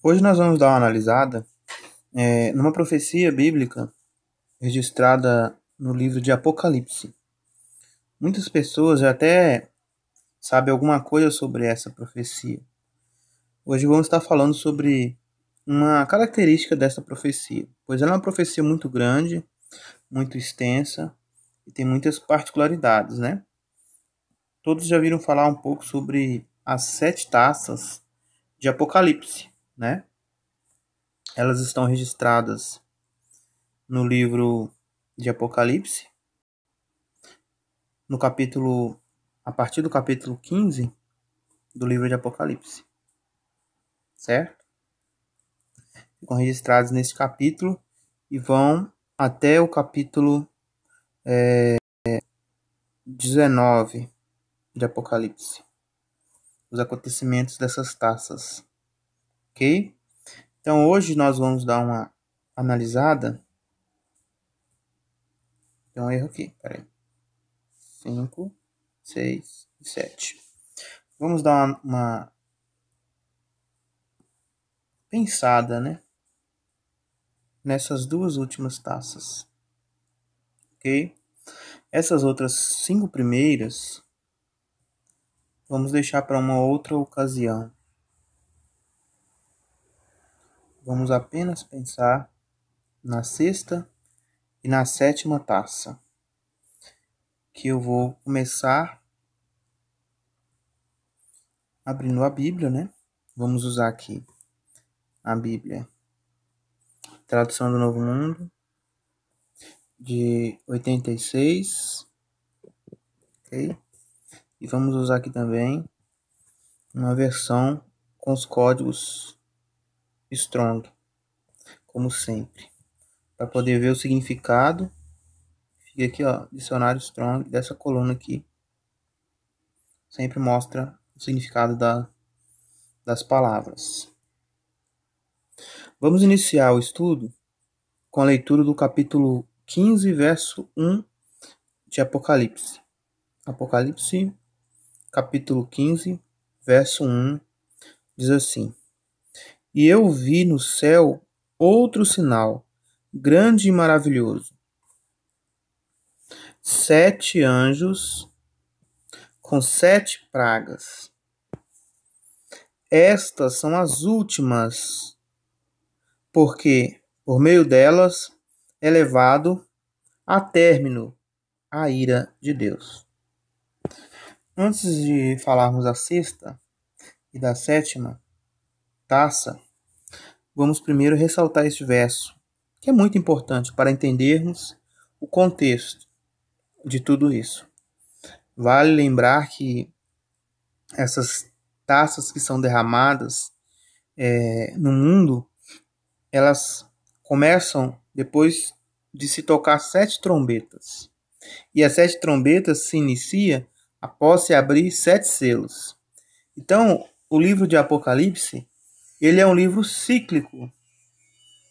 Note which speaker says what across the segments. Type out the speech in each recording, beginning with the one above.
Speaker 1: Hoje nós vamos dar uma analisada numa profecia bíblica registrada no livro de Apocalipse. Muitas pessoas já até sabem alguma coisa sobre essa profecia. Hoje vamos estar falando sobre uma característica dessa profecia, pois ela é uma profecia muito grande, muito extensa e tem muitas particularidades, né? Todos já viram falar um pouco sobre as 7 taças de Apocalipse, né? Elas estão registradas no livro de Apocalipse, no capítulo, a partir do capítulo 15 do livro de Apocalipse, certo? Ficam registrados nesse capítulo e vão até o capítulo 19 de Apocalipse, os acontecimentos dessas taças, ok? Então hoje nós vamos dar uma analisada. Tem um erro aqui, peraí. 5, 6 e 7. Vamos dar uma pensada, né? Nessas duas últimas taças, ok? Essas outras 5 primeiras vamos deixar para uma outra ocasião. Vamos apenas pensar na sexta e na sétima taça, que eu vou começar abrindo a Bíblia, né? Vamos usar aqui a Bíblia, Tradução do Novo Mundo, de 86, ok? E vamos usar aqui também uma versão com os códigos Strong, como sempre, para poder ver o significado. Fica aqui, ó, dicionário Strong dessa coluna aqui. Sempre mostra o significado das palavras. Vamos iniciar o estudo com a leitura do capítulo 15, verso 1 de Apocalipse. Apocalipse, capítulo 15, verso 1, diz assim: E eu vi no céu outro sinal, grande e maravilhoso. 7 anjos com 7 pragas. Estas são as últimas, porque por meio delas é levado a término a ira de Deus. Antes de falarmos da sexta e da sétima taça, vamos primeiro ressaltar este verso, que é muito importante para entendermos o contexto de tudo isso. Vale lembrar que essas taças que são derramadas no mundo, elas começam depois de se tocar 7 trombetas. E as 7 trombetas se inicia após se abrir 7 selos. Então, o livro de Apocalipse, ele é um livro cíclico,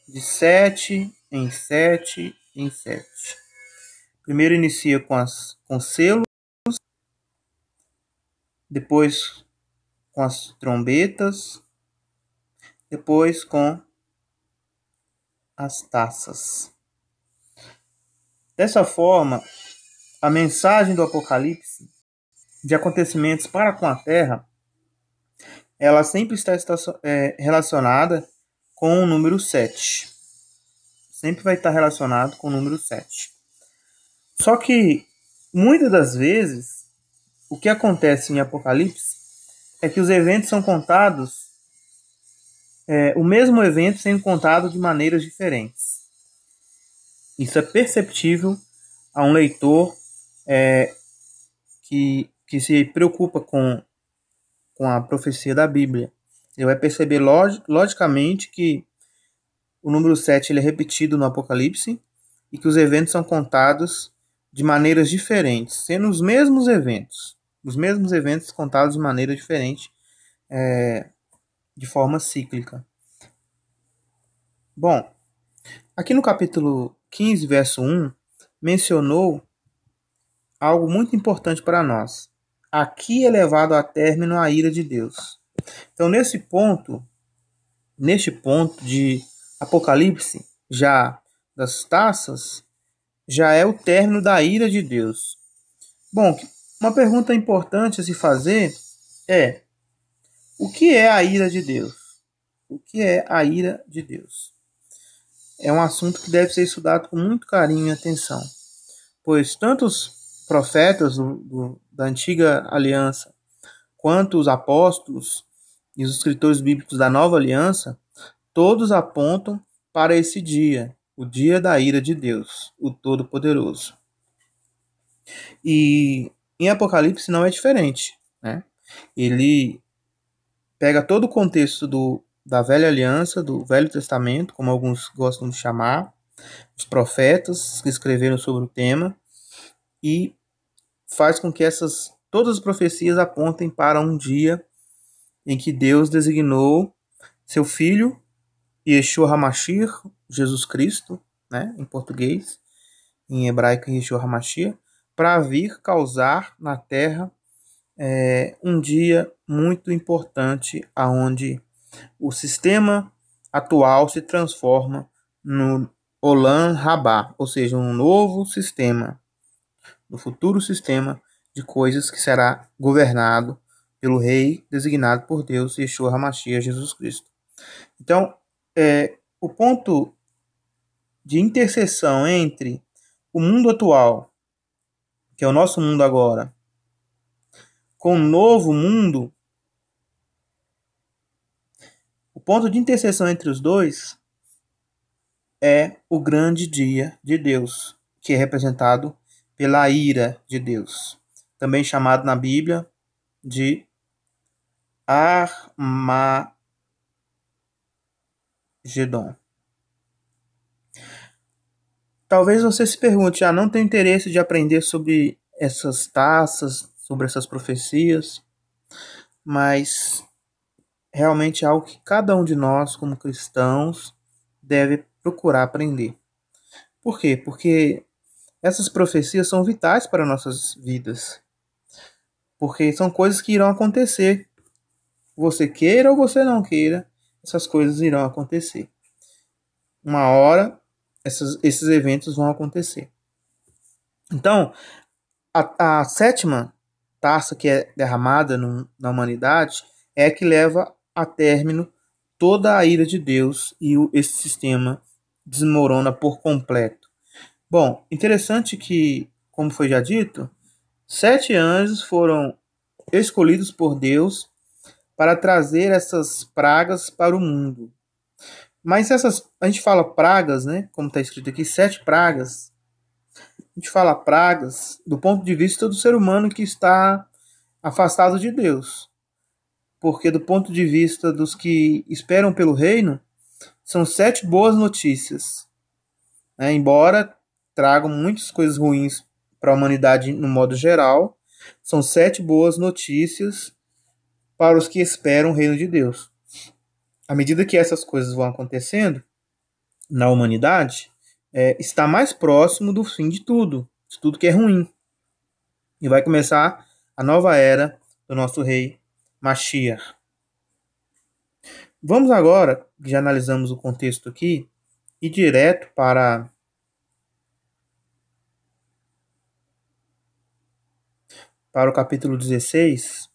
Speaker 1: de 7 em 7 em 7. Primeiro inicia com selos, depois com as trombetas, depois com as taças. Dessa forma, a mensagem do Apocalipse de acontecimentos para com a Terra, ela sempre está relacionada com o número 7. Sempre vai estar relacionado com o número 7. Só que, muitas das vezes, o que acontece em Apocalipse é que os eventos são contados, o mesmo evento sendo contado de maneiras diferentes. Isso é perceptível a um leitor que se preocupa com a profecia da Bíblia. Ele vai perceber logicamente que o número 7 ele é repetido no Apocalipse e que os eventos são contados de maneiras diferentes, sendo os mesmos eventos contados de maneira diferente, de forma cíclica. Bom, aqui no capítulo 15, verso 1, mencionou algo muito importante para nós. Aqui é levado a término a ira de Deus. Então, nesse ponto, neste ponto de Apocalipse, já das taças, já é o término da ira de Deus. Bom, uma pergunta importante a se fazer é: o que é a ira de Deus? O que é a ira de Deus? É um assunto que deve ser estudado com muito carinho e atenção, pois tanto os profetas da antiga aliança, quanto os apóstolos e os escritores bíblicos da nova aliança, todos apontam para esse dia, o dia da ira de Deus, o Todo-Poderoso. E em Apocalipse não é diferente, né? Ele pega todo o contexto da velha aliança, do Velho Testamento, como alguns gostam de chamar, os profetas que escreveram sobre o tema, e faz com que todas as profecias apontem para um dia em que Deus designou seu Filho, Yeshua HaMashiach, Jesus Cristo, né, em português, em hebraico Yeshua HaMashiach, para vir causar na Terra um dia muito importante, aonde o sistema atual se transforma no Olam Rabá, ou seja, um novo sistema, no futuro sistema de coisas que será governado pelo rei designado por Deus, Yeshua HaMashiach, Jesus Cristo. Então, o ponto de interseção entre o mundo atual, que é o nosso mundo agora, com o novo mundo, o ponto de interseção entre os dois é o grande dia de Deus, que é representado pela ira de Deus, também chamado na Bíblia de Armagedon. Talvez você se pergunte, não tenho interesse de aprender sobre essas taças, sobre essas profecias, mas realmente é algo que cada um de nós, como cristãos, deve procurar aprender. Por quê? Porque essas profecias são vitais para nossas vidas. Porque são coisas que irão acontecer. Você queira ou você não queira, essas coisas irão acontecer. Uma hora, esses eventos vão acontecer. Então, a sétima taça que é derramada na humanidade é a que leva a término toda a ira de Deus e esse sistema desmorona por completo. Bom, interessante que, como foi já dito, 7 anjos foram escolhidos por Deus para trazer essas pragas para o mundo. Mas a gente fala pragas, né? Como está escrito aqui, 7 pragas. A gente fala pragas do ponto de vista do ser humano que está afastado de Deus. Porque do ponto de vista dos que esperam pelo reino, são 7 boas notícias. Embora tragam muitas coisas ruins para a humanidade no modo geral, são 7 boas notícias para os que esperam o reino de Deus. À medida que essas coisas vão acontecendo na humanidade, está mais próximo do fim de tudo que é ruim. E vai começar a nova era do nosso rei Mashiach. Vamos agora, que já analisamos o contexto aqui, ir direto para o capítulo 16.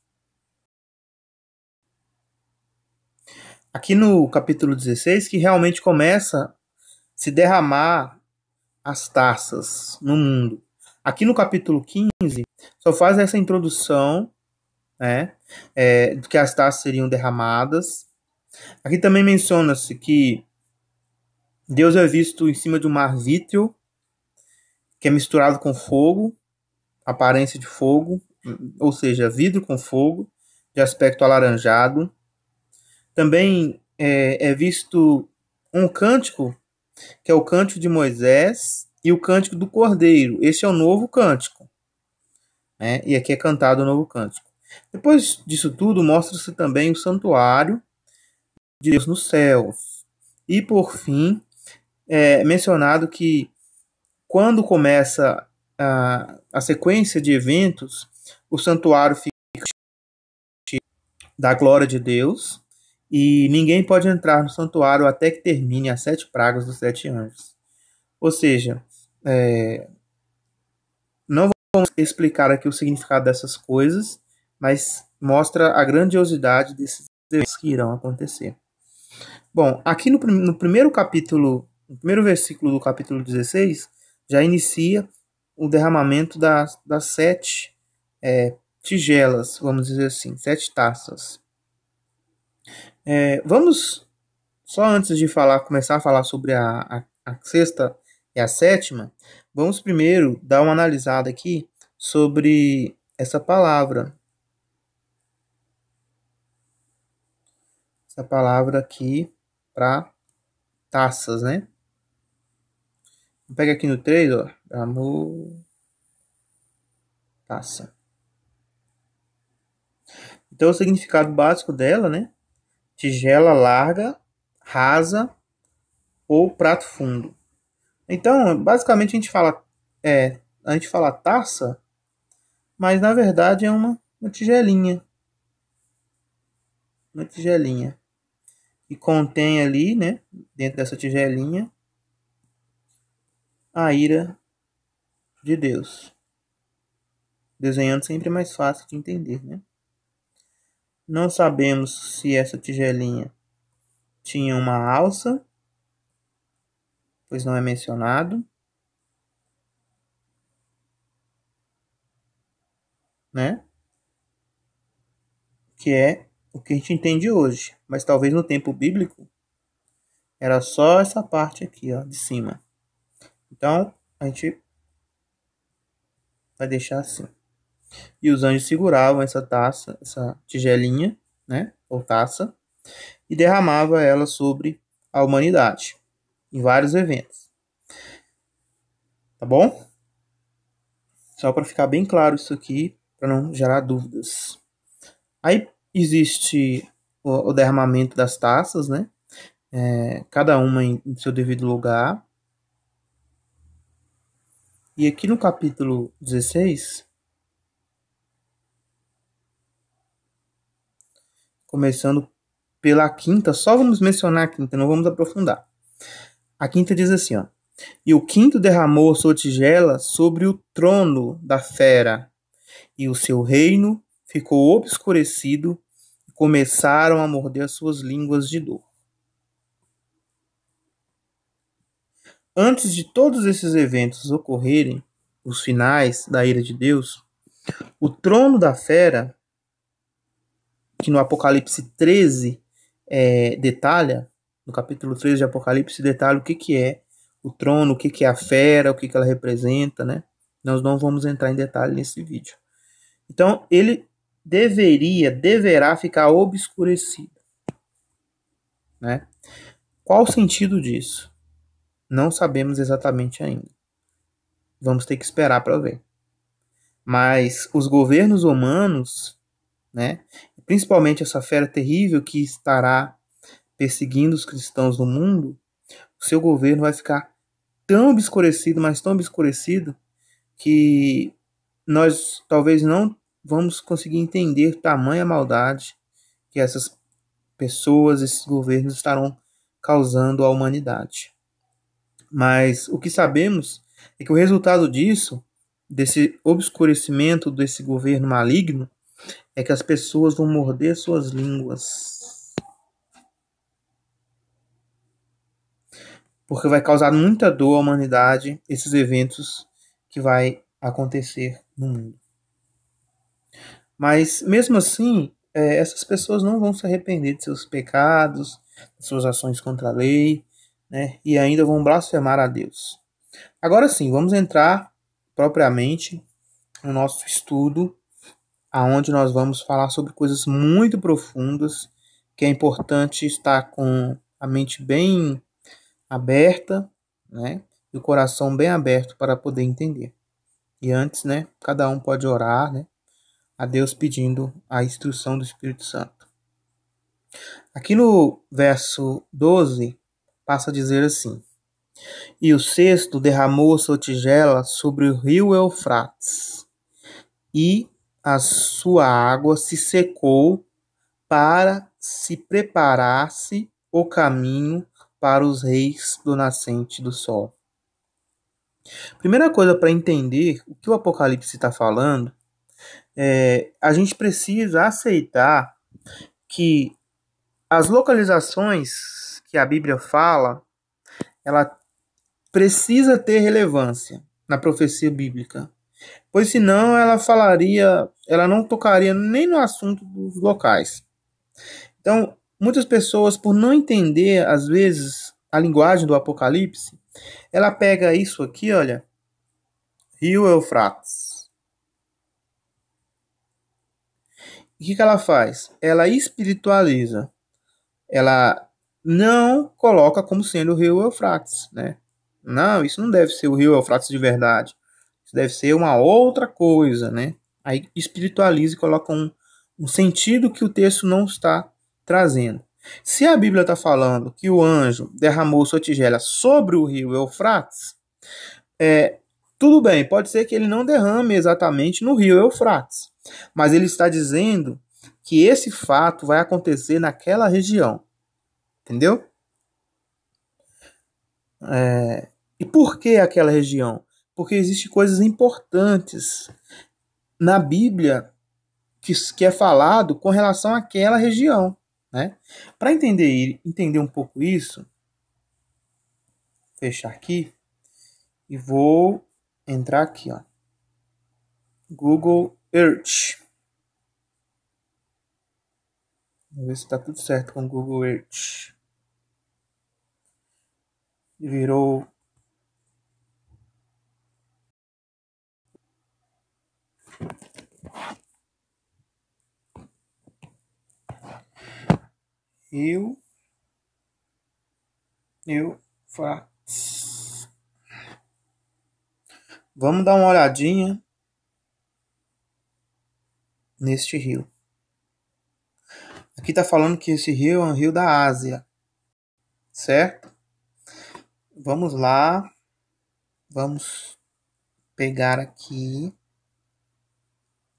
Speaker 1: Aqui no capítulo 16 que realmente começa a se derramar as taças no mundo. Aqui no capítulo 15 só faz essa introdução, né, de que as taças seriam derramadas. Aqui também menciona-se que Deus é visto em cima de um mar vítreo, que é misturado com fogo, aparência de fogo, ou seja, vidro com fogo, de aspecto alaranjado. Também é visto um cântico, que é o cântico de Moisés e o cântico do Cordeiro. Este é o novo cântico, né? E aqui é cantado o novo cântico. Depois disso tudo, mostra-se também o santuário de Deus nos céus. E, por fim, é mencionado que quando começa a sequência de eventos, o santuário fica cheio da glória de Deus e ninguém pode entrar no santuário até que termine as 7 pragas dos 7 anjos. Ou seja, não vamos explicar aqui o significado dessas coisas, mas mostra a grandiosidade desses eventos que irão acontecer. Bom, aqui no primeiro capítulo, no primeiro versículo do capítulo 16, já inicia o derramamento das 7 tigelas, vamos dizer assim, 7 taças. Vamos, só antes de começar a falar sobre a sexta e a sétima, vamos primeiro dar uma analisada aqui sobre essa palavra. Essa palavra aqui para taças, né? Pega aqui no 3, ó. Amor. Taça. Então, o significado básico dela, né? Tigela larga, rasa ou prato fundo. Então, basicamente a gente fala taça, mas na verdade é uma tigelinha. Uma tigelinha. E contém ali, né, dentro dessa tigelinha, a ira de Deus. Desenhando sempre é mais fácil de entender, né? Não sabemos se essa tigelinha tinha uma alça, pois não é mencionado, né? Que é o que a gente entende hoje. Mas talvez no tempo bíblico era só essa parte aqui, ó, de cima. Então, a gente vai deixar assim. E os anjos seguravam essa taça, essa tigelinha, né? Ou taça, e derramava ela sobre a humanidade em vários eventos. Tá bom? Só para ficar bem claro isso aqui, para não gerar dúvidas. Aí existe o derramamento das taças, né? Cada uma em seu devido lugar. E aqui no capítulo 16, começando pela quinta, só vamos mencionar a quinta, não vamos aprofundar. A quinta diz assim, ó. E o quinto derramou sua tigela sobre o trono da fera, e o seu reino ficou obscurecido, e começaram a morder as suas línguas de dor. Antes de todos esses eventos ocorrerem, os finais da ira de Deus, o trono da fera, que no Apocalipse 13 detalha, no capítulo 13 de Apocalipse detalha o que é o trono, o que é a fera, o que ela representa, né? Nós não vamos entrar em detalhe nesse vídeo. Então, ele deverá ficar obscurecido, né? Qual o sentido disso? Não sabemos exatamente ainda. Vamos ter que esperar para ver. Mas os governos humanos, né, principalmente essa fera terrível que estará perseguindo os cristãos no mundo, o seu governo vai ficar tão obscurecido, mas tão obscurecido, que nós talvez não vamos conseguir entender tamanha maldade que essas pessoas, esses governos estarão causando à humanidade. Mas o que sabemos é que o resultado disso, desse obscurecimento desse governo maligno, é que as pessoas vão morder suas línguas. Porque vai causar muita dor à humanidade esses eventos que vai acontecer no mundo. Mas mesmo assim, essas pessoas não vão se arrepender de seus pecados, de suas ações contra a lei, né? E ainda vão blasfemar a Deus. Agora sim, vamos entrar propriamente no nosso estudo, aonde nós vamos falar sobre coisas muito profundas, que é importante estar com a mente bem aberta, né? E o coração bem aberto para poder entender. E antes, né, cada um pode orar, né, a Deus pedindo a instrução do Espírito Santo. Aqui no verso 12, passa a dizer assim: E o sexto derramou sua tigela sobre o rio Eufrates, e a sua água se secou para se preparasse o caminho para os reis do nascente do sol. Primeira coisa para entender o que o Apocalipse está falando, a gente precisa aceitar que as localizações que a Bíblia fala, ela precisa ter relevância na profecia bíblica, pois senão ela não tocaria nem no assunto dos locais. Então, muitas pessoas, por não entender às vezes a linguagem do Apocalipse, ela pega isso aqui, olha, Rio Eufrates. E o que ela faz? Ela espiritualiza. Ela não coloca como sendo o rio Eufrates, né? Não, isso não deve ser o rio Eufrates de verdade. Isso deve ser uma outra coisa, né? Aí espiritualiza e coloca um sentido que o texto não está trazendo. Se a Bíblia está falando que o anjo derramou sua tigela sobre o rio Eufrates, tudo bem, pode ser que ele não derrame exatamente no rio Eufrates, mas ele está dizendo que esse fato vai acontecer naquela região. Entendeu? E por que aquela região? Porque existem coisas importantes na Bíblia que é falado com relação àquela região. Né? Para entender um pouco isso, vou fechar aqui e vou entrar aqui, ó, Google Earth. Vamos ver se está tudo certo com o Google Earth. Virou Rio Eufrates. Vamos dar uma olhadinha neste rio. Aqui está falando que esse rio é um rio da Ásia, certo? Vamos lá, vamos pegar aqui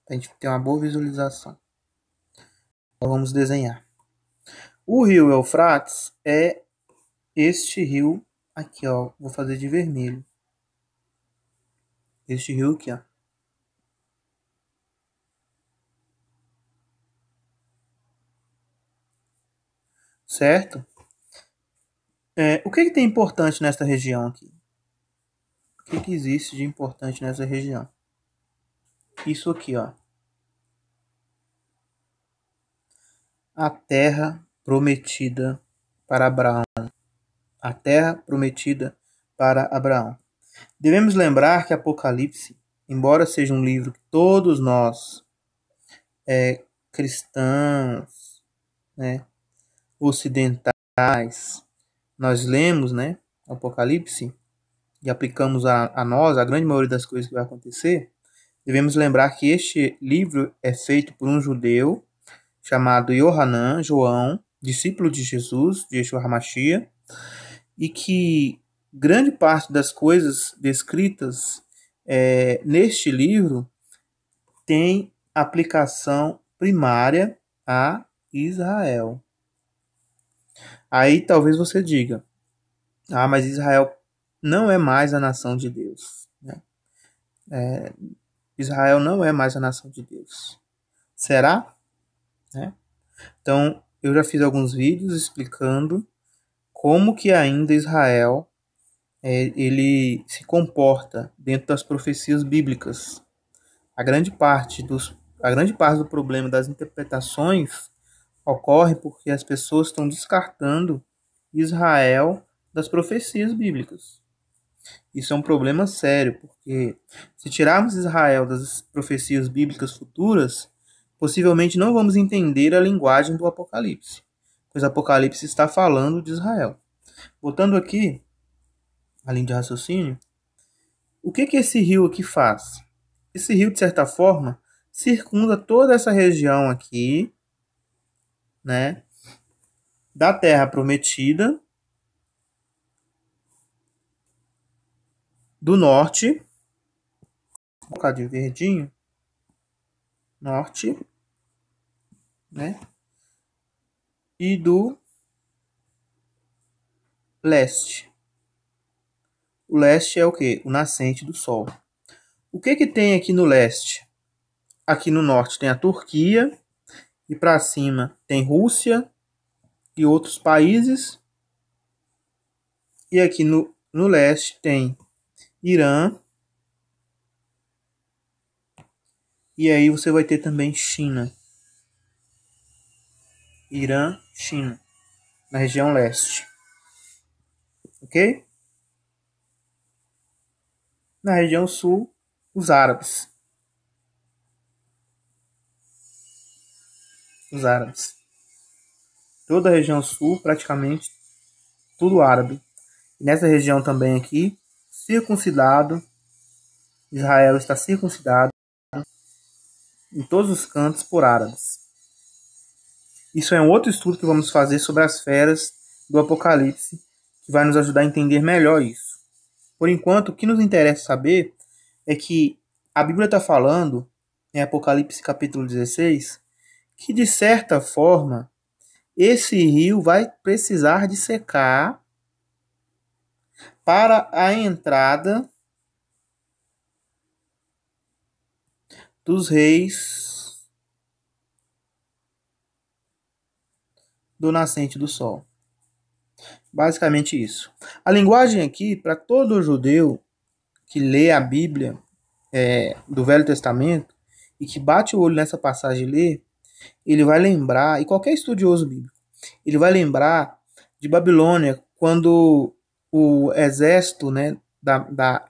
Speaker 1: para a gente ter uma boa visualização. Então vamos desenhar. O rio Eufrates é este rio aqui, ó. Vou fazer de vermelho. Este rio aqui, ó. Certo? O que tem importante nesta região aqui? O que existe de importante nessa região? Isso aqui, ó. A terra prometida para Abraão. A terra prometida para Abraão. Devemos lembrar que Apocalipse, embora seja um livro que todos nós, cristãos, né, ocidentais, nós lemos, né, Apocalipse e aplicamos a nós a grande maioria das coisas que vai acontecer, devemos lembrar que este livro é feito por um judeu chamado Yohanan, João, discípulo de Jesus, de Yeshua HaMashiach, e que grande parte das coisas descritas neste livro tem aplicação primária a Israel. Aí talvez você diga, mas Israel não é mais a nação de Deus. Né? Israel não é mais a nação de Deus. Será? Né? Então, eu já fiz alguns vídeos explicando como que ainda Israel ele se comporta dentro das profecias bíblicas. A grande parte do problema das interpretações ocorre porque as pessoas estão descartando Israel das profecias bíblicas. Isso é um problema sério, porque se tirarmos Israel das profecias bíblicas futuras, possivelmente não vamos entender a linguagem do Apocalipse, pois o Apocalipse está falando de Israel. Voltando aqui, a linha de raciocínio, o que esse rio aqui faz? Esse rio, de certa forma, circunda toda essa região aqui, né, da Terra Prometida, do norte, vou colocar de verdinho, norte, né, e do leste. O leste é o quê? O nascente do sol. O que que tem aqui no leste? Aqui no norte tem a Turquia e para cima tem Rússia e outros países. E aqui no leste tem Irã. E aí você vai ter também China. Irã, China, na região leste. Ok? Na região sul, os árabes. Os árabes. Toda a região sul, praticamente, tudo árabe. E nessa região também aqui, circuncidado. Israel está circuncidado em todos os cantos por árabes. Isso é um outro estudo que vamos fazer sobre as feras do Apocalipse, que vai nos ajudar a entender melhor isso. Por enquanto, o que nos interessa saber é que a Bíblia está falando, em Apocalipse capítulo 16, que de certa forma esse rio vai precisar de secar para a entrada dos reis do nascente do sol. Basicamente isso. A linguagem aqui, para todo judeu que lê a Bíblia do Velho Testamento e que bate o olho nessa passagem e lê, ele vai lembrar, e qualquer estudioso bíblico, ele vai lembrar de Babilônia, quando o exército, né,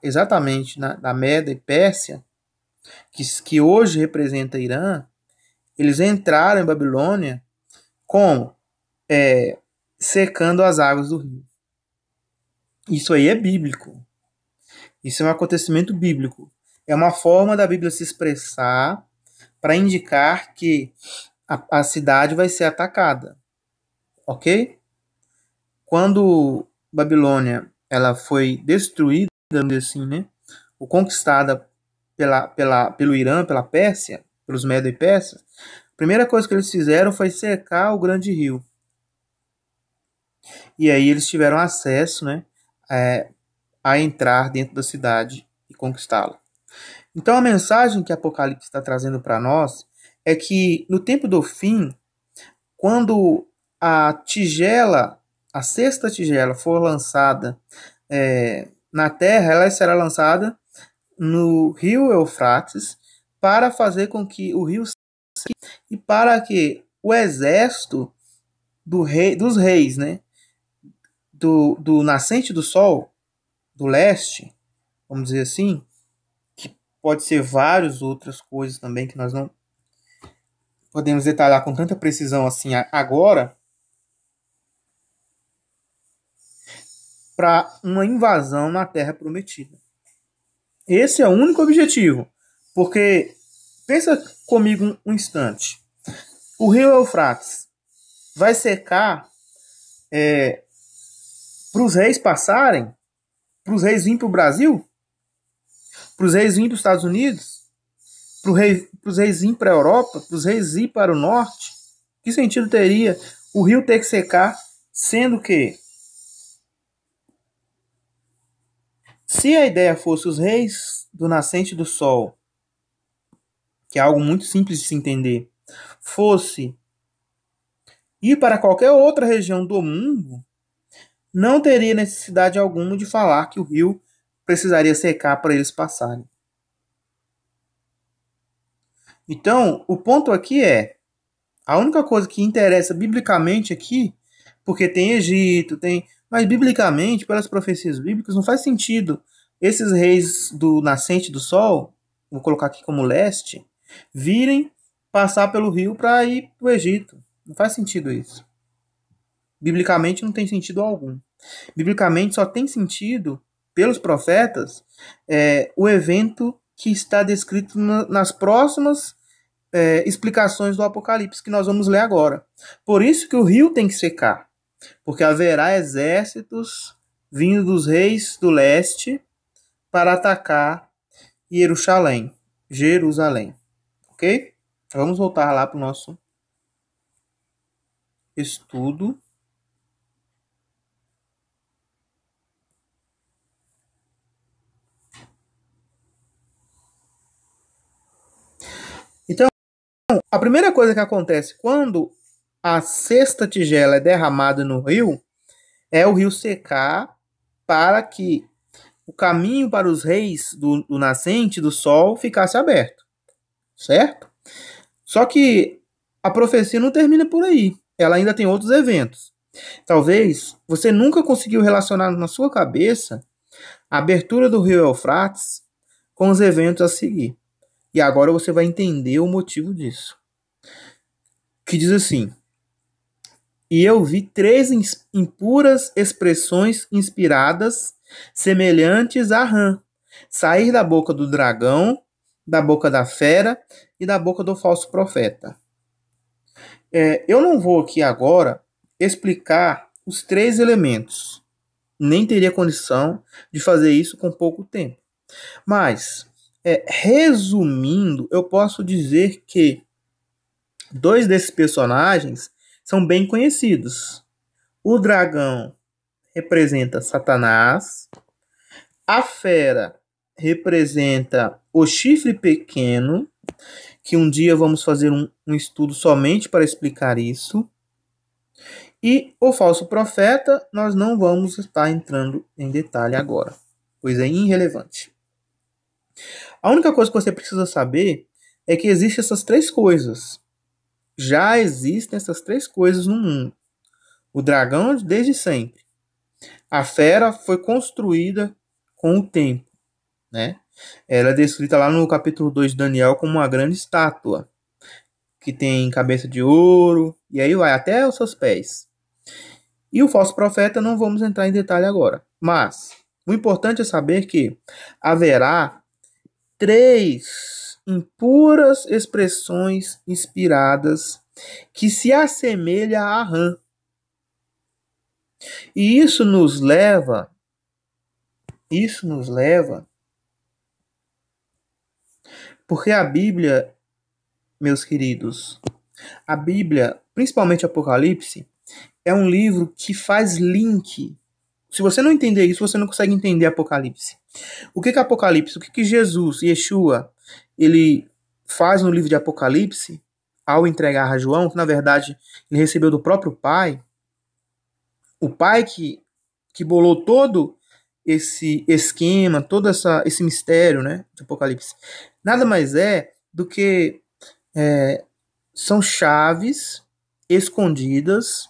Speaker 1: exatamente da Média e Pérsia, que hoje representa Irã, eles entraram em Babilônia como? Secando as águas do rio. Isso aí é bíblico. Isso é um acontecimento bíblico. É uma forma da Bíblia se expressar para indicar que a cidade vai ser atacada. Ok? Quando Babilônia ela foi destruída, assim, né? Ou conquistada pelo Irã, pela Pérsia, pelos Medo e Persas, a primeira coisa que eles fizeram foi cercar o grande rio. E aí eles tiveram acesso, né, a entrar dentro da cidade e conquistá-la. Então a mensagem que Apocalipse está trazendo para nós é que no tempo do fim, quando a tigela, a sexta tigela for lançada na terra, ela será lançada no rio Eufrates para fazer com que o rio seque e para que o exército dos reis, né, do nascente do sol, do leste, vamos dizer assim, que pode ser várias outras coisas também que nós não podemos detalhar com tanta precisão assim agora, para uma invasão na Terra Prometida. Esse é o único objetivo, porque pensa comigo um instante. O rio Eufrates vai secar para os reis passarem, para os reis virem para o Brasil, para os reis virem para os Estados Unidos, para os reis virem para a Europa, para os reis virem para o norte. Que sentido teria o rio ter que secar, sendo que se a ideia fosse os reis do nascente do sol, que é algo muito simples de se entender, fosse ir para qualquer outra região do mundo, não teria necessidade alguma de falar que o rio precisaria secar para eles passarem. Então, o ponto aqui é, a única coisa que interessa biblicamente aqui, porque tem Egito, mas biblicamente, pelas profecias bíblicas, não faz sentido esses reis do nascente do sol, vou colocar aqui como leste, virem passar pelo rio para ir para o Egito. Não faz sentido isso. Biblicamente não tem sentido algum. Biblicamente só tem sentido, pelos profetas, o evento que está descrito nas próximas explicações do Apocalipse que nós vamos ler agora. Por isso que o rio tem que secar, porque haverá exércitos vindo dos reis do leste para atacar Jerusalém. Ok? Vamos voltar lá para o nosso estudo Então, a primeira coisa que acontece quando a sexta tigela é derramada no rio é o rio secar para que o caminho para os reis do nascente do sol ficasse aberto, certo? Só que a profecia não termina por aí. Ela ainda tem outros eventos. Talvez você nunca conseguiu relacionar na sua cabeça a abertura do rio Eufrates com os eventos a seguir. E agora você vai entender o motivo disso. Que diz assim: e eu vi três impuras expressões inspiradas, semelhantes a rã, sair da boca do dragão, da boca da fera e da boca do falso profeta. Eu não vou aqui agora explicar os três elementos. Nem teria condição de fazer isso com pouco tempo. Mas, resumindo, eu posso dizer que dois desses personagens são bem conhecidos. O dragão representa Satanás, a fera representa o chifre pequeno, que um dia vamos fazer um estudo somente para explicar isso. E o falso profeta, nós não vamos estar entrando em detalhe agora, pois é irrelevante. A única coisa que você precisa saber é que existem essas três coisas. Já existem essas três coisas no mundo. O dragão desde sempre. A fera foi construída com o tempo, né? Ela é descrita lá no capítulo 2 de Daniel como uma grande estátua, que tem cabeça de ouro, e aí vai até os seus pés. E o falso profeta não vamos entrar em detalhe agora. Mas o importante é saber que haverá três impuras expressões inspiradas que se assemelham a rã. E isso nos leva, porque a Bíblia, meus queridos, a Bíblia, principalmente Apocalipse, é um livro que faz link. Se você não entender isso, você não consegue entender Apocalipse. O que é Apocalipse? O que Jesus, Yeshua, ele faz no livro de Apocalipse, ao entregar a João, que na verdade ele recebeu do próprio Pai, o Pai que bolou todo esse esquema, todo esse mistério, né, de Apocalipse, nada mais é do que são chaves escondidas.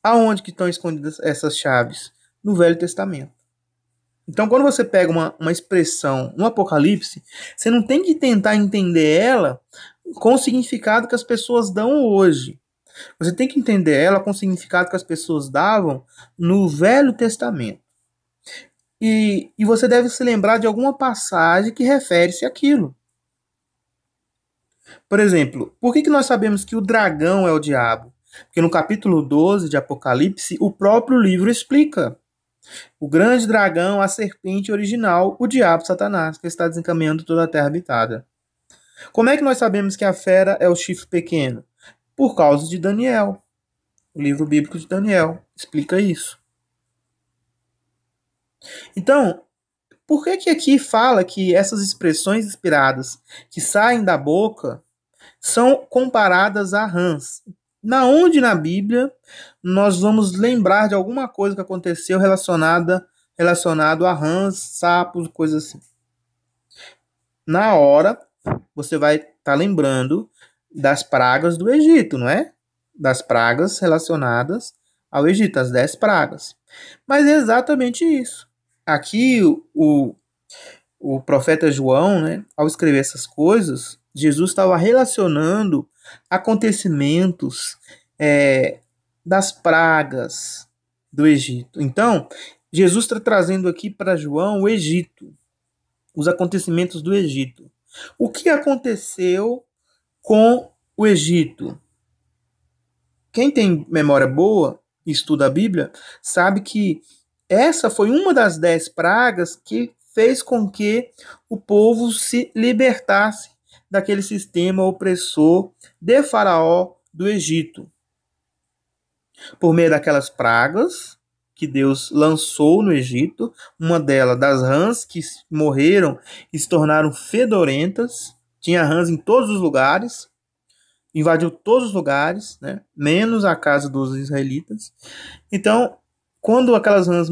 Speaker 1: Aonde que estão escondidas essas chaves? No Velho Testamento. Então, quando você pega uma expressão no Apocalipse, você não tem que tentar entender ela com o significado que as pessoas dão hoje. Você tem que entender ela com o significado que as pessoas davam no Velho Testamento. E você deve se lembrar de alguma passagem que refere-se àquilo. Por exemplo, por que nós sabemos que o dragão é o diabo? Porque no capítulo 12 de Apocalipse, o próprio livro explica. O grande dragão, a serpente original, o diabo Satanás, que está desencaminhando toda a terra habitada. Como é que nós sabemos que a fera é o chifre pequeno? Por causa de Daniel. O livro bíblico de Daniel explica isso. Então, por que aqui fala que essas expressões inspiradas que saem da boca são comparadas a rãs? Na onde na Bíblia nós vamos lembrar de alguma coisa que aconteceu relacionado a rãs, sapos, coisas assim? Na hora, você vai estar lembrando das pragas do Egito, não é? Das pragas relacionadas ao Egito, as 10 pragas. Mas é exatamente isso. Aqui, o profeta João, né, ao escrever essas coisas, Jesus estava relacionando acontecimentos das pragas do Egito. Então, Jesus está trazendo aqui para João o Egito, os acontecimentos do Egito. O que aconteceu com o Egito? Quem tem memória boa e estuda a Bíblia sabe que essa foi uma das 10 pragas que fez com que o povo se libertasse daquele sistema opressor de Faraó do Egito. por meio daquelas pragas que Deus lançou no Egito, uma delas das rãs que morreram e se tornaram fedorentas, tinha rãs em todos os lugares, invadiu todos os lugares, né? Menos a casa dos israelitas. Então, quando aquelas rãs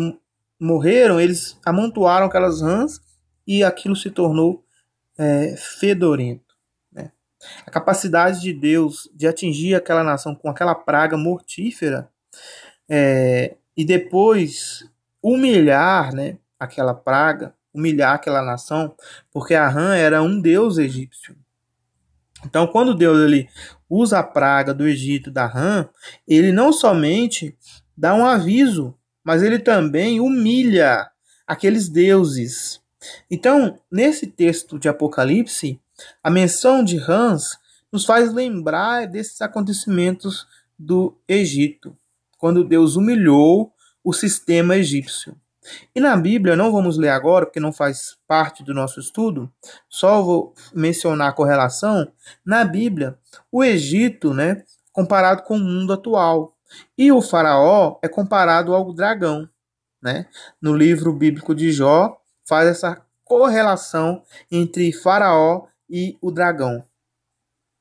Speaker 1: morreram, eles amontoaram aquelas rãs e aquilo se tornou fedorento. Né? A capacidade de Deus de atingir aquela nação com aquela praga mortífera e depois humilhar, né, aquela praga, humilhar aquela nação, porque a rã era um deus egípcio. Então, quando Deus ele usa a praga do Egito da rã, ele não somente dá um aviso, mas ele também humilha aqueles deuses. Então, nesse texto de Apocalipse, a menção de rãs nos faz lembrar desses acontecimentos do Egito, quando Deus humilhou o sistema egípcio. E na Bíblia, não vamos ler agora, porque não faz parte do nosso estudo, só vou mencionar a correlação. Na Bíblia, o Egito, né, comparado com o mundo atual, e o faraó é comparado ao dragão. Né? No livro bíblico de Jó, faz essa correlação entre faraó e o dragão.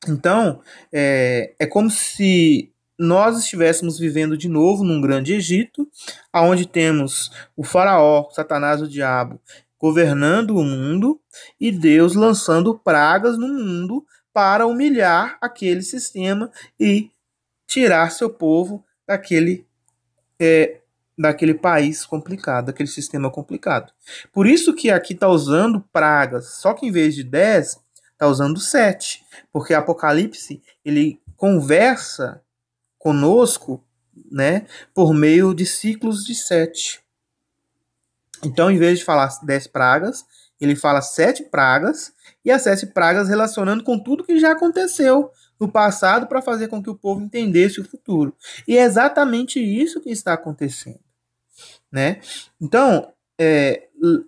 Speaker 1: Então, é como se nós estivéssemos vivendo de novo num grande Egito, onde temos o faraó, Satanás, o diabo, governando o mundo e Deus lançando pragas no mundo para humilhar aquele sistema e tirar seu povo daquele país complicado, daquele sistema complicado. Por isso que aqui está usando pragas, só que em vez de 10, está usando 7, porque Apocalipse ele conversa conosco, né, por meio de ciclos de 7. Então, em vez de falar 10 pragas, ele fala 7 pragas, e as 7 pragas relacionando com tudo que já aconteceu no passado para fazer com que o povo entendesse o futuro. E é exatamente isso que está acontecendo. Né? Então,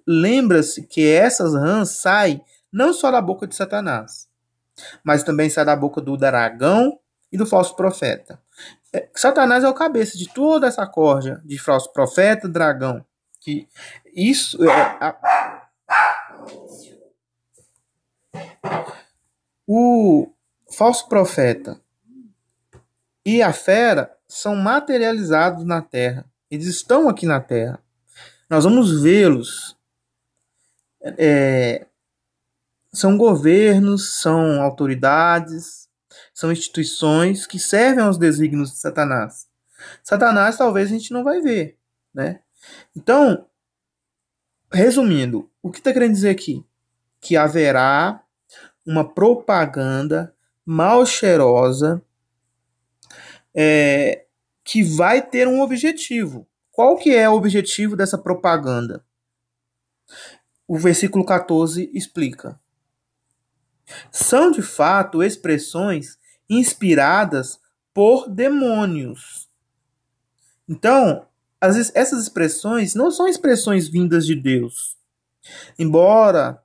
Speaker 1: lembra-se que essas rãs saem não só da boca de Satanás, mas também sai da boca do dragão e do falso profeta. Satanás é o cabeça de toda essa corja de falso profeta, dragão. Que isso o falso profeta e a fera são materializados na terra. Eles estão aqui na terra. Nós vamos vê-los. São governos, são autoridades, são instituições que servem aos desígnios de Satanás. Satanás talvez a gente não vai ver, né? Então, resumindo, o que está querendo dizer aqui? Que haverá uma propaganda mal cheirosa que vai ter um objetivo. Qual que é o objetivo dessa propaganda? O versículo 14 explica. São, de fato, expressões inspiradas por demônios. Então, essas expressões não são expressões vindas de Deus. Embora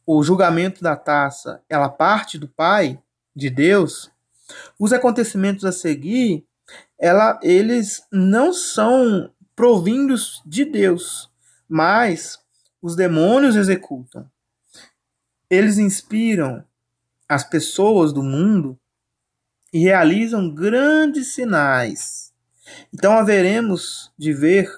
Speaker 1: o julgamento da taça ela parte do Pai, de Deus, os acontecimentos a seguir, eles não são provindos de Deus, mas os demônios executam. Eles inspiram as pessoas do mundo e realizam grandes sinais. Então haveremos de ver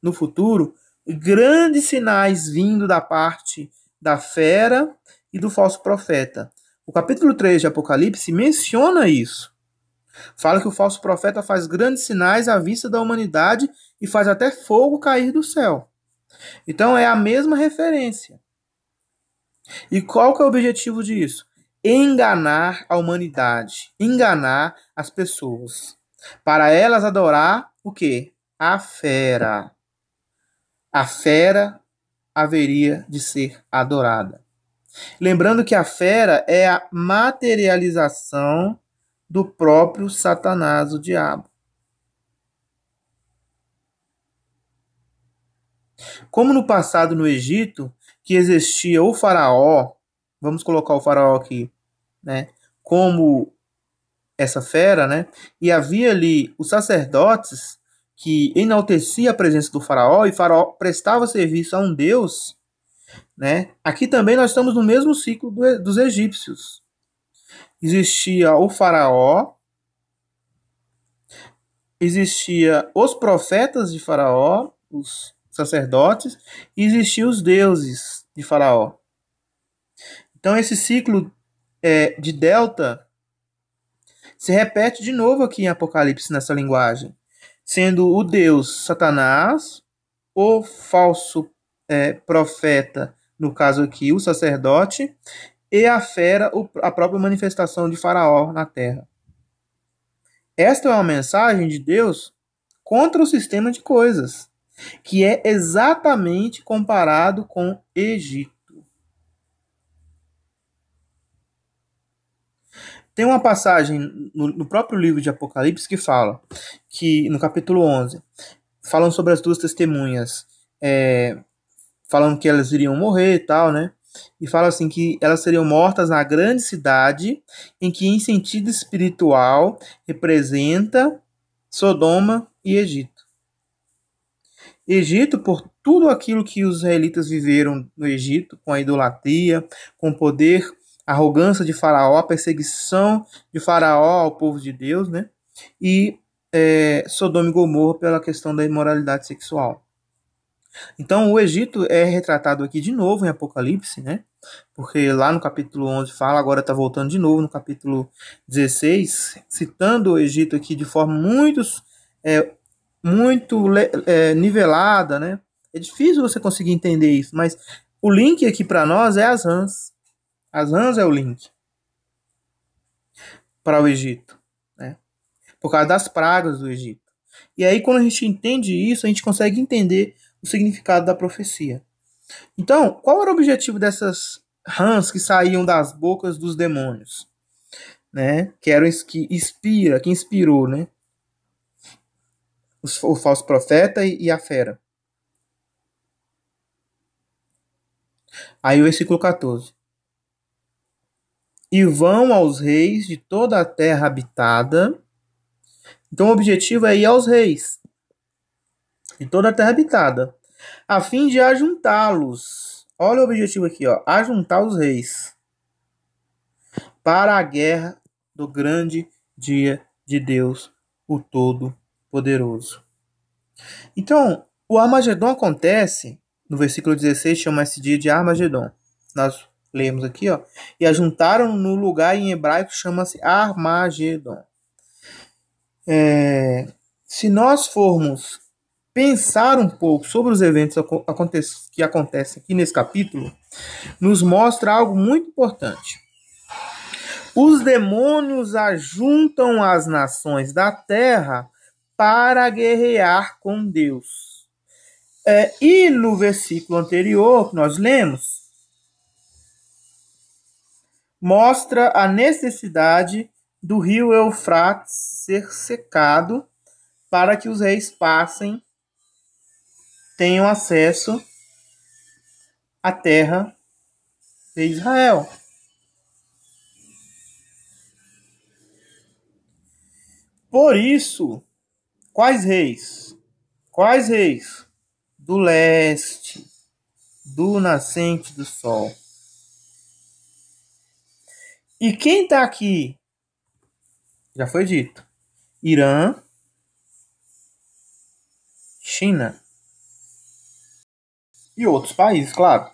Speaker 1: no futuro grandes sinais vindo da parte da fera e do falso profeta. O capítulo 3 de Apocalipse menciona isso. Fala que o falso profeta faz grandes sinais à vista da humanidade e faz até fogo cair do céu. Então é a mesma referência. E qual que é o objetivo disso? Enganar a humanidade, enganar as pessoas. Para elas adorar o quê? A fera. A fera haveria de ser adorada. Lembrando que a fera é a materialização do próprio Satanás, o diabo. Como no passado no Egito, que existia o faraó, vamos colocar o faraó aqui, né, como essa fera, né? E havia ali os sacerdotes que enaltecia a presença do faraó e faraó prestava serviço a um deus, né? Aqui também nós estamos no mesmo ciclo dos egípcios. Existia o faraó, existia os profetas de faraó, os sacerdotes, e existiam os deuses de faraó. Então esse ciclo de delta se repete de novo aqui em Apocalipse nessa linguagem, sendo o deus Satanás, o falso profeta, no caso aqui o sacerdote, e a fera, a própria manifestação de Faraó na terra. Esta é uma mensagem de Deus contra o sistema de coisas, que é exatamente comparado com Egito. Tem uma passagem no próprio livro de Apocalipse que fala que, no capítulo 11, falam sobre as duas testemunhas, falando que elas iriam morrer e tal, né? E fala assim que elas seriam mortas na grande cidade, em que em sentido espiritual representa Sodoma e Egito. Egito, por tudo aquilo que os israelitas viveram no Egito, com a idolatria, com o poder, a arrogância de Faraó, a perseguição de Faraó ao povo de Deus, né? E Sodoma e Gomorra pela questão da imoralidade sexual. Então, o Egito é retratado aqui de novo em Apocalipse, né? Porque lá no capítulo 11 fala, agora está voltando de novo no capítulo 16, citando o Egito aqui de forma muito nivelada, né? É difícil você conseguir entender isso, mas o link aqui para nós é as rãs. As rãs é o link para o Egito, né? Por causa das pragas do Egito. E aí, quando a gente entende isso, a gente consegue entender o significado da profecia. Então, qual era o objetivo dessas rãs que saíam das bocas dos demônios, né? Que eram que inspirou, né? O falso profeta e a fera. Aí o versículo 14. E vão aos reis de toda a terra habitada. Então o objetivo é ir aos reis de toda a terra habitada, a fim de ajuntá-los. Olha o objetivo aqui, ó, ajuntar os reis para a guerra do grande dia de Deus, o Todo-Poderoso. Então, o Armagedon acontece, no versículo 16, chama esse dia de Armagedon. Nós lemos aqui, ó, e ajuntaram no lugar em hebraico, chama-se Armagedon. Se nós formos pensar um pouco sobre os eventos que acontecem aqui nesse capítulo, nos mostra algo muito importante. Os demônios ajuntam as nações da terra para guerrear com Deus. E no versículo anterior que nós lemos, mostra a necessidade do rio Eufrates ser secado para que os reis tenham acesso à terra de Israel. Por isso, quais reis? Quais reis? Do leste, do nascente do sol. E quem está aqui? Já foi dito. Irã, China e outros países, claro.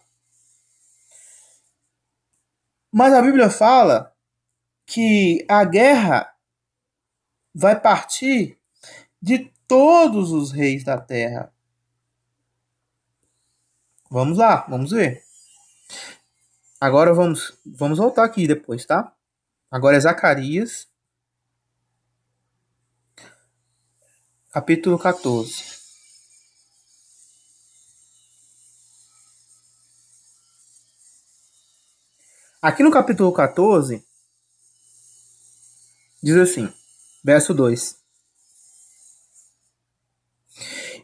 Speaker 1: Mas a Bíblia fala que a guerra vai partir de todos os reis da terra. Vamos lá, vamos ver. Agora vamos voltar aqui depois, tá? Agora é Zacarias, capítulo 14. Aqui no capítulo 14, diz assim, verso 2.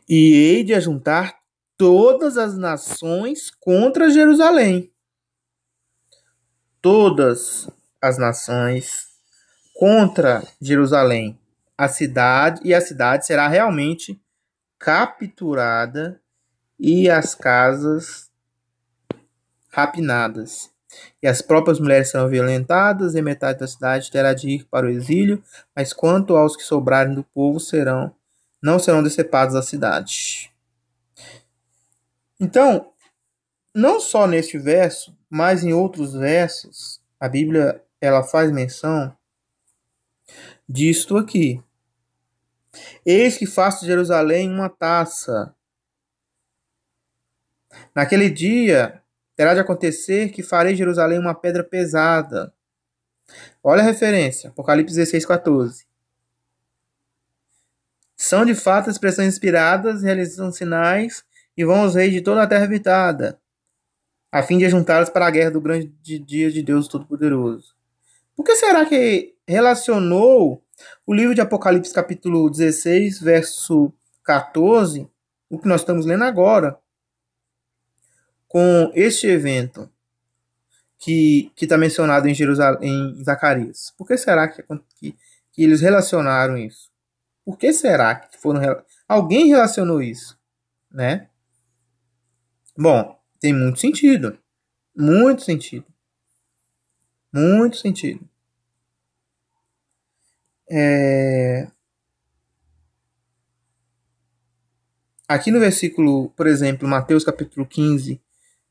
Speaker 1: E hei de ajuntar todas as nações contra Jerusalém. Todas as nações contra Jerusalém, a cidade será realmente capturada e as casas rapinadas. E as próprias mulheres serão violentadas, e metade da cidade terá de ir para o exílio, mas quanto aos que sobrarem do povo, não serão decepados da cidade. Então, não só neste verso, mas em outros versos, a Bíblia ela faz menção disto aqui. Eis que faço de Jerusalém uma taça. Naquele dia terá de acontecer que farei de Jerusalém uma pedra pesada. Olha a referência, Apocalipse 16:14. São de fato expressões inspiradas, realizam sinais e vão aos reis de toda a terra habitada, a fim de juntá-los para a guerra do grande dia de Deus Todo-Poderoso. Por que será que relacionou o livro de Apocalipse capítulo 16, verso 14, o que nós estamos lendo agora, com este evento que está mencionado em em Zacarias? Por que será que eles relacionaram isso? Por que será que alguém relacionou isso, né? Bom, tem muito sentido. Muito sentido. Muito sentido. Aqui no versículo, por exemplo, Mateus capítulo 15,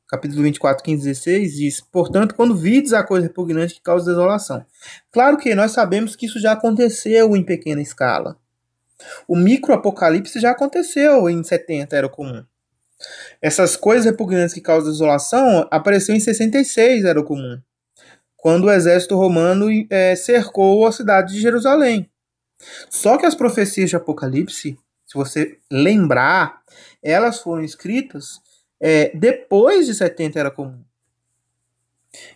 Speaker 1: capítulo 24, 15, 16, diz: portanto, quando vides a coisa repugnante que causa desolação. Claro que nós sabemos que isso já aconteceu em pequena escala. O microapocalipse já aconteceu em 70, era comum. Essas coisas repugnantes que causam desolação apareceu em 66, era comum, quando o exército romano cercou a cidade de Jerusalém. Só que as profecias de Apocalipse, se você lembrar, elas foram escritas depois de 70 era comum.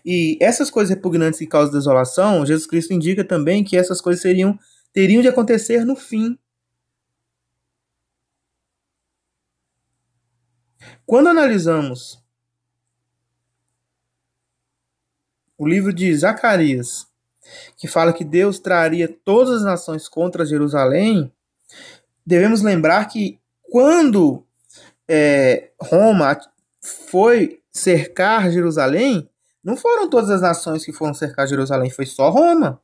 Speaker 1: E essas coisas repugnantes que causam desolação, Jesus Cristo indica também que essas coisas teriam de acontecer no fim. Quando analisamos o livro de Zacarias, que fala que Deus traria todas as nações contra Jerusalém, devemos lembrar que quando Roma foi cercar Jerusalém, não foram todas as nações que foram cercar Jerusalém, foi só Roma.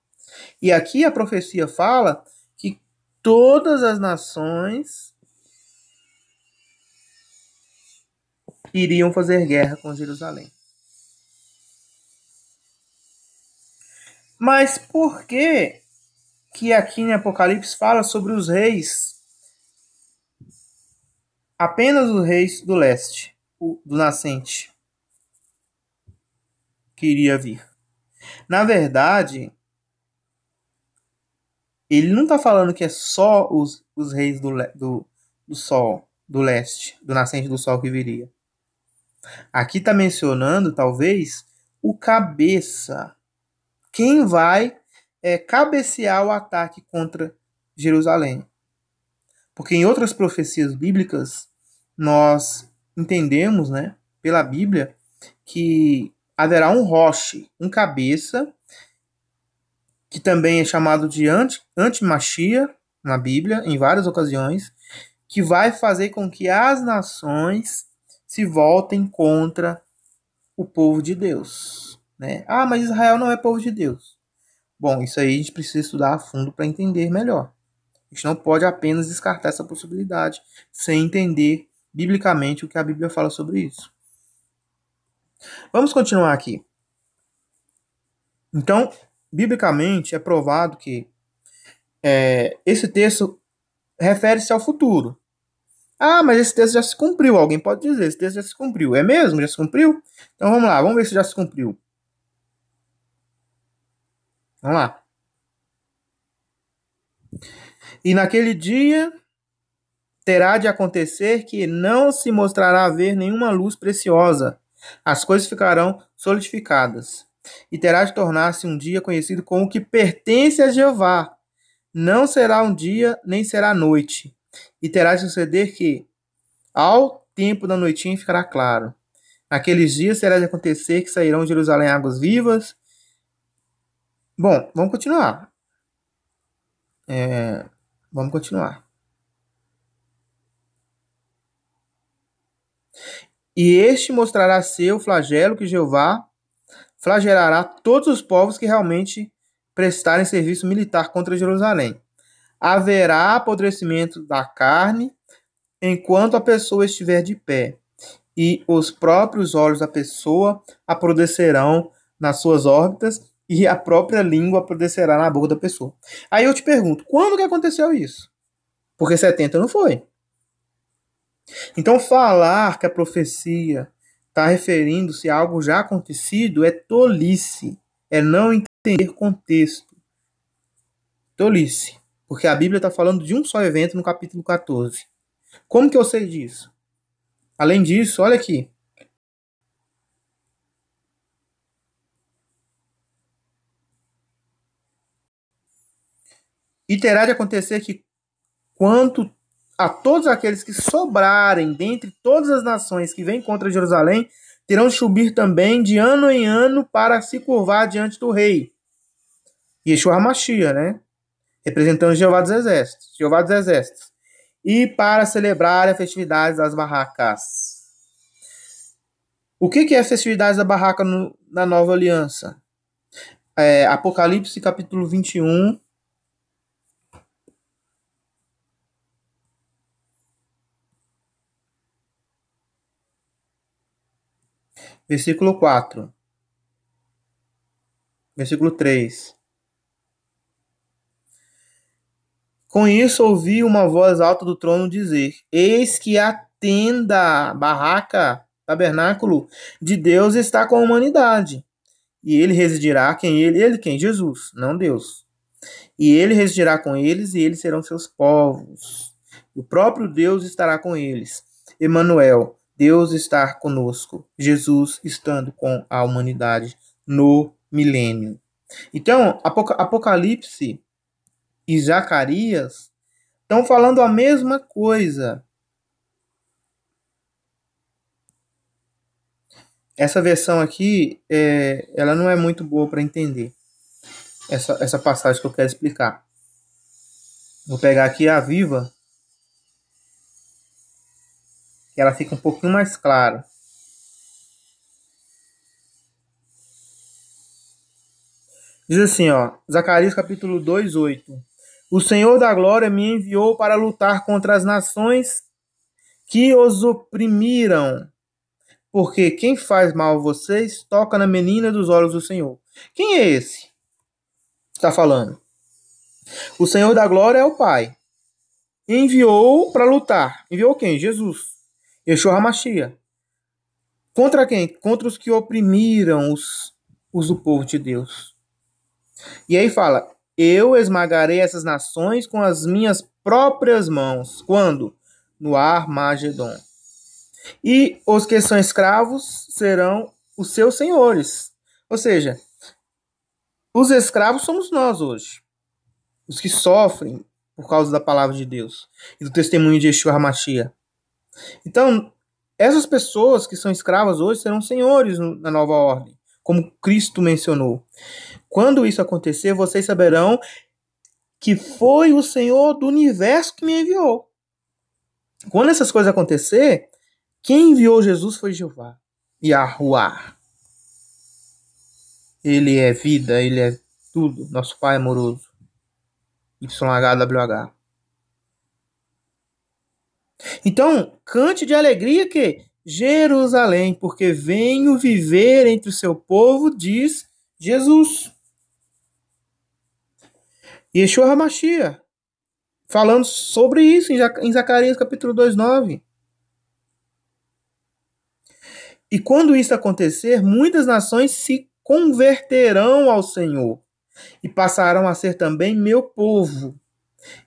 Speaker 1: E aqui a profecia fala que todas as nações iriam fazer guerra com Jerusalém. Mas por que aqui em Apocalipse fala sobre os reis? Apenas os reis do leste, do nascente, que iria vir. Na verdade, ele não está falando que é só os reis do sol, do leste, do nascente do sol que viria. Aqui está mencionando, talvez, o cabeça. Quem vai cabecear o ataque contra Jerusalém. Porque em outras profecias bíblicas, nós entendemos, né, pela Bíblia, que haverá um roche, um cabeça, que também é chamado de antimachia na Bíblia, em várias ocasiões, que vai fazer com que as nações se voltem contra o povo de Deus. Né? Ah, mas Israel não é povo de Deus. Bom, isso aí a gente precisa estudar a fundo para entender melhor. A gente não pode apenas descartar essa possibilidade sem entender biblicamente o que a Bíblia fala sobre isso. Vamos continuar aqui. Então, biblicamente é provado que esse texto refere-se ao futuro. Ah, mas esse texto já se cumpriu. Alguém pode dizer, esse texto já se cumpriu. É mesmo? Já se cumpriu? Então vamos lá, vamos ver se já se cumpriu. Vamos lá. E naquele dia terá de acontecer que não se mostrará haver nenhuma luz preciosa. As coisas ficarão solidificadas. E terá de tornar-se um dia conhecido como o que pertence a Jeová. Não será um dia, nem será noite. E terá de suceder que, ao tempo da noitinha, ficará claro. Naqueles dias terá de acontecer que sairão de Jerusalém águas vivas. Bom, vamos continuar. Vamos continuar. E este mostrará ser o flagelo que Jeová flagelará todos os povos que realmente prestarem serviço militar contra Jerusalém. Haverá apodrecimento da carne enquanto a pessoa estiver de pé, e os próprios olhos da pessoa apodrecerão nas suas órbitas, e a própria língua apodrecerá na boca da pessoa. Aí eu te pergunto, quando que aconteceu isso? Porque 70 não foi. Então falar que a profecia está referindo-se a algo já acontecido é tolice, é não entender contexto. Tolice, porque a Bíblia está falando de um só evento no capítulo 14. Como que eu sei disso? Além disso, olha aqui. E terá de acontecer que, quanto a todos aqueles que sobrarem dentre todas as nações que vêm contra Jerusalém, terão de subir também de ano em ano para se curvar diante do rei. Yeshua HaMashiach, né? Representando Jeová dos Exércitos. Jeová dos Exércitos. E para celebrar as festividades das barracas. O que é a festividade da barraca na Nova Aliança? Apocalipse capítulo 21. Versículo 4. Versículo 3. Com isso ouvi uma voz alta do trono dizer: Eis que a tenda, barraca, tabernáculo de Deus está com a humanidade. E ele residirá quem? Jesus, não Deus. E ele residirá com eles e eles serão seus povos. O próprio Deus estará com eles. Emanuel, Deus está conosco. Jesus estando com a humanidade no milênio. Então, Apocalipse e Zacarias estão falando a mesma coisa. Essa versão aqui, ela não é muito boa para entender essa passagem que eu quero explicar. Vou pegar aqui a Viva, que ela fica um pouquinho mais clara. Diz assim, ó, Zacarias capítulo 2, 8. O Senhor da glória me enviou para lutar contra as nações que os oprimiram. Porque quem faz mal a vocês toca na menina dos olhos do Senhor. Quem é esse que está falando? O Senhor da glória é o Pai. Enviou para lutar. Enviou quem? Jesus. Yeshua HaMashiach. Contra quem? Contra os que oprimiram os do povo de Deus. E aí fala, eu esmagarei essas nações com as minhas próprias mãos. Quando? No Armagedon. E os que são escravos serão os seus senhores. Ou seja, os escravos somos nós hoje. Os que sofrem por causa da palavra de Deus e do testemunho de Yeshua HaMashiach. Então, essas pessoas que são escravas hoje serão senhores na nova ordem, como Cristo mencionou. Quando isso acontecer, vocês saberão que foi o Senhor do universo que me enviou. Quando essas coisas acontecer, quem enviou Jesus foi Jeová. Yahuwah. Ele é vida, ele é tudo. Nosso Pai amoroso. YHWH. Então, cante de alegria que Jerusalém, porque venho viver entre o seu povo, diz Jesus. Yeshua HaMashiach, falando sobre isso em Zacarias capítulo 2, 9. E quando isso acontecer, muitas nações se converterão ao Senhor e passarão a ser também meu povo.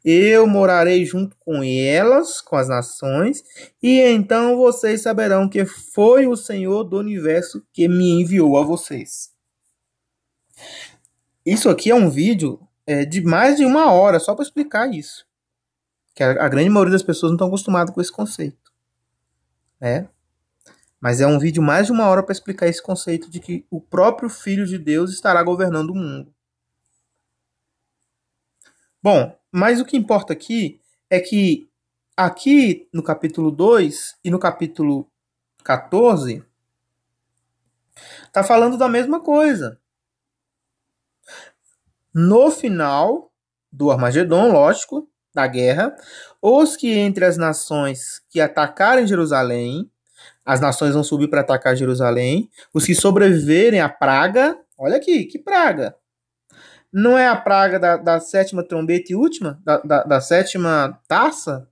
Speaker 1: Eu morarei junto com elas, com as nações, e então vocês saberão que foi o Senhor do universo que me enviou a vocês. Isso aqui é um vídeo de mais de 1 hora só para explicar isso. Que a grande maioria das pessoas não estão acostumadas com esse conceito. Né? Mas é um vídeo mais de 1 hora para explicar esse conceito de que o próprio Filho de Deus estará governando o mundo. Bom, mas o que importa aqui é que aqui no capítulo 2 e no capítulo 14 tá falando da mesma coisa. No final do Armagedon, lógico, da guerra, os que entre as nações que atacarem Jerusalém, as nações vão subir para atacar Jerusalém, os que sobreviverem à praga, olha aqui, que praga? Não é a praga da sétima trombeta e última? Da sétima taça?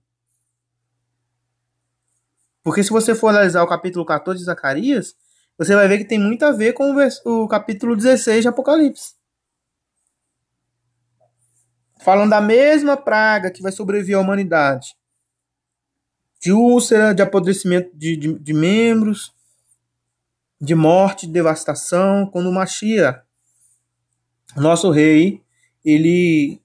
Speaker 1: Porque se você for analisar o capítulo 14 de Zacarias, você vai ver que tem muito a ver com o capítulo 16 de Apocalipse. Falando da mesma praga que vai sobreviver à humanidade. De úlcera, de apodrecimento de membros, de morte, de devastação, quando o Mashiach, nosso rei, ele